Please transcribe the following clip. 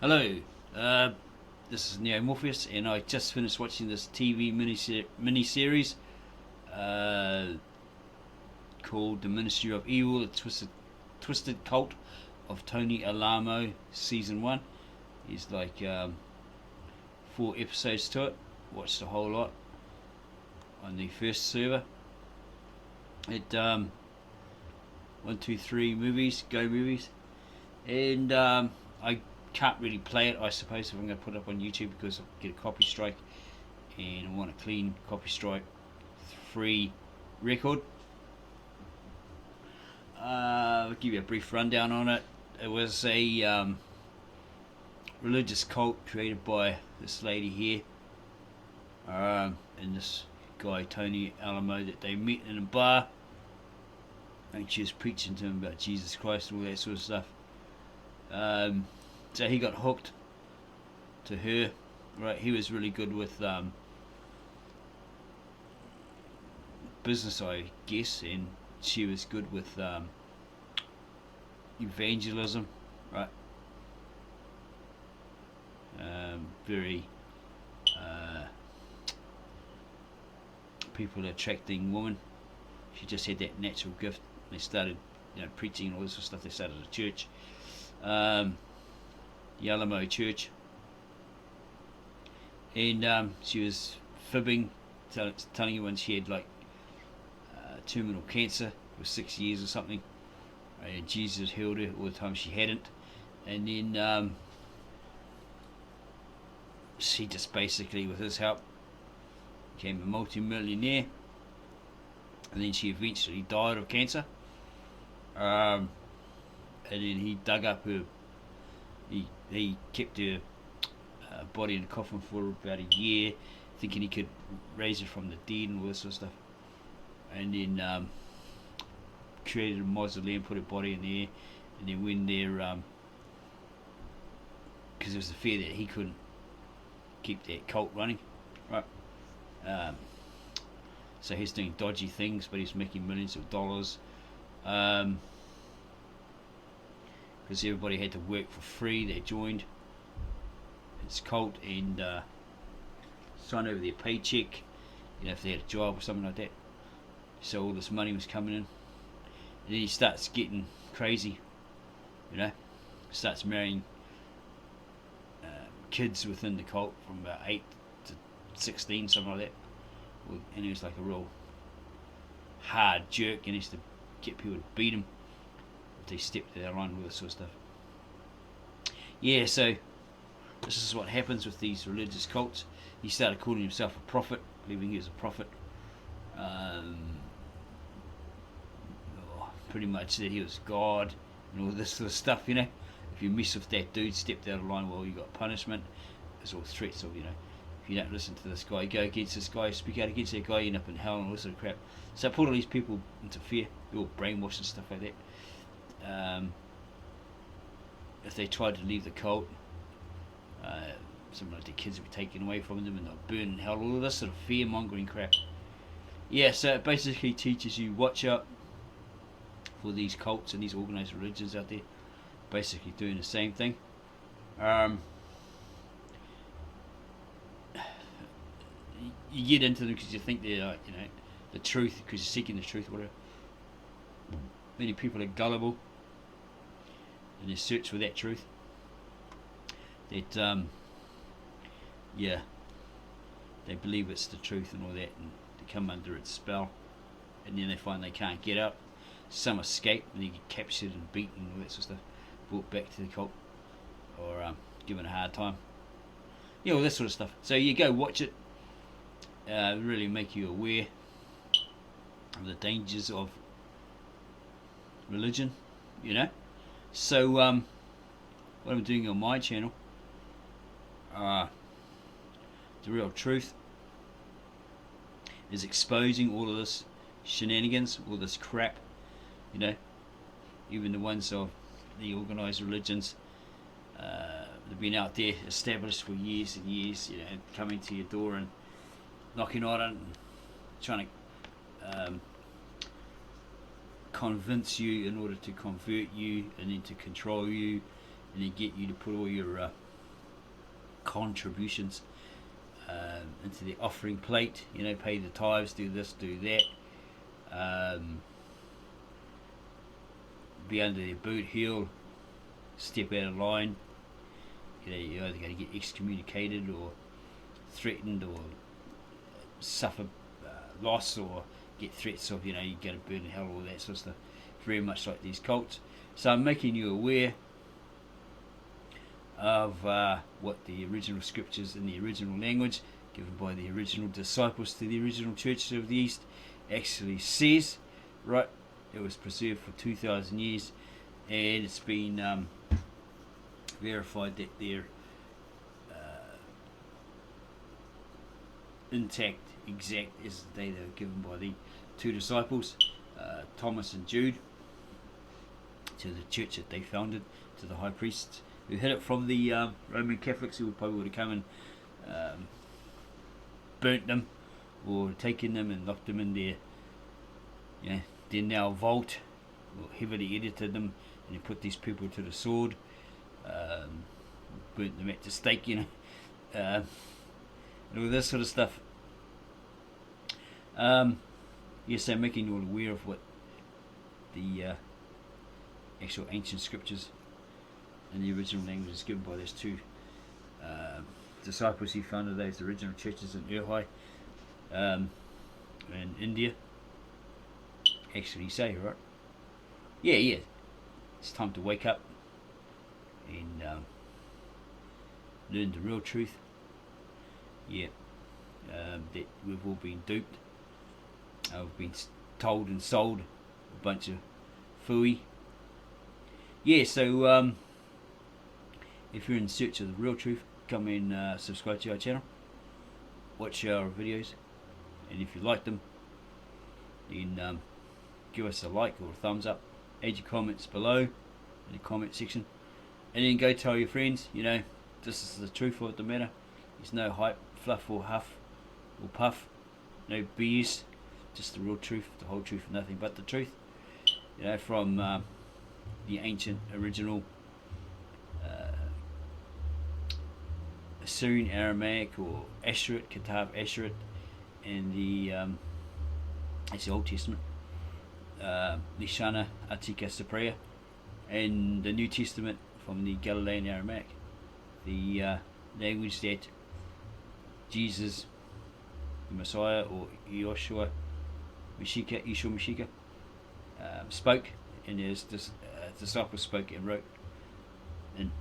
Hello, uh, this is Neo Morpheus, and I just finished watching this TV mini-series called The Ministry of Evil, the Twisted Cult of Tony Alamo, Season 1. It's like 4 episodes to it. Watched a whole lot on the first server. It 1, 2, 3 movies, go movies, and I can't really play it, I suppose, if I'm going to put it up on YouTube, because I get a copy strike, and I want a clean copy strike free record. I'll give you a brief rundown on it. It was a religious cult created by this lady here, and this guy Tony Alamo, that they met in a bar, and she was preaching to him about Jesus Christ and all that sort of stuff. So he got hooked to her, right? He was really good with business, I guess, and she was good with evangelism, right? Very people attracting woman. She just had that natural gift. They started, preaching and all this sort of stuff. They started a church, the Alamo Church, and she was fibbing, telling everyone she had like terminal cancer for 6 years or something, and Jesus healed her all the time she hadn't. And then she just basically, with his help, became a multi-millionaire, and then she eventually died of cancer. And then he dug up her, he kept her body in a coffin for about a year, thinking he could raise her from the dead and all this sort of stuff. And then created a mausoleum, put her body in there, and then when they're because there was the fear that he couldn't keep that cult running, right? So he's doing dodgy things, but he's making millions of dollars, because everybody had to work for free. They joined his cult and signed over their paycheck, if they had a job or something like that. So all this money was coming in, and then he starts getting crazy, starts marrying kids within the cult from about 8 to 16, something like that. And he was like a real hard jerk, and he used to get people to beat him if they stepped their line with this sort of stuff. Yeah, so this is what happens with these religious cults. He started calling himself a prophet, believing he was a prophet. Pretty much that he was God and all this sort of stuff, If you mess with that dude, stepped out of line, well, you got punishment. It's all threats of, if you don't listen to this guy, go against this guy, speak out against that guy, you end up in hell and all this sort of crap. So it put all these people into fear. They're all brainwashed and stuff like that. If they tried to leave the cult, something like the kids would be taken away from them and they'll burn in hell, all of this sort of fear-mongering crap. Yeah, so it basically teaches you, watch out for these cults and these organised religions out there, basically doing the same thing. You get into them because you think they're, the truth, because you're seeking the truth, whatever. Many people are gullible in their search for that truth. That, they believe it's the truth and all that, and they come under its spell, and then they find they can't get out. Some escape, and they get captured and beaten and all that sort of stuff, brought back to the cult, or given a hard time. All that sort of stuff. So you go watch it. Really make you aware of the dangers of religion, So what I'm doing on my channel, the real truth, is exposing all of this shenanigans, all this crap, even the ones of the organised religions. They've been out there established for years and years, coming to your door and knocking on it and trying to convince you in order to convert you and then to control you and then get you to put all your contributions into the offering plate. You know, pay the tithes, do this, do that. Be under their boot heel, step out of line. You know, you're either going to get excommunicated or threatened or suffer loss or get threats of, you know, you're going to burn in hell, all that sort of stuff. Very much like these cults. So I'm making you aware of what the original scriptures in the original language given by the original disciples to the original churches of the East actually says. Right, it was preserved for 2,000 years, and it's been verified that they're intact, exact as the day they were given by the two disciples, Thomas and Jude, to the church that they founded, to the high priests who hid it from the Roman Catholics, who probably would have come and burnt them or taken them and locked them in their, you know, their now vault, or heavily edited them, and they put these people to the sword, burnt them at the stake, you know, and all this sort of stuff. Yes, I'm making you all aware of what the actual ancient scriptures in the original language is given by those two disciples who founded those original churches in Urhai, in India. Actually say, right? Yeah, it's time to wake up and learn the real truth. Yeah, that we've all been duped. We've been told and sold a bunch of phooey. Yeah, so if you're in search of the real truth, come and subscribe to our channel, watch our videos, and if you like them, then give us a like or a thumbs up, add your comments below in the comment section, and then go tell your friends, you know, this is the truth, what the matter. There's no hype, fluff or huff or puff, no BS, just the real truth, the whole truth, nothing but the truth, you know, from the ancient original Assyrian Aramaic or Asherit, Katav Asherit, and the it's the Old Testament, Lishana Atika Saprea, and the New Testament from the Galilean Aramaic, the language that Jesus, the Messiah, or Yeshua Mashiach, spoke, and his disciples spoke and wrote in.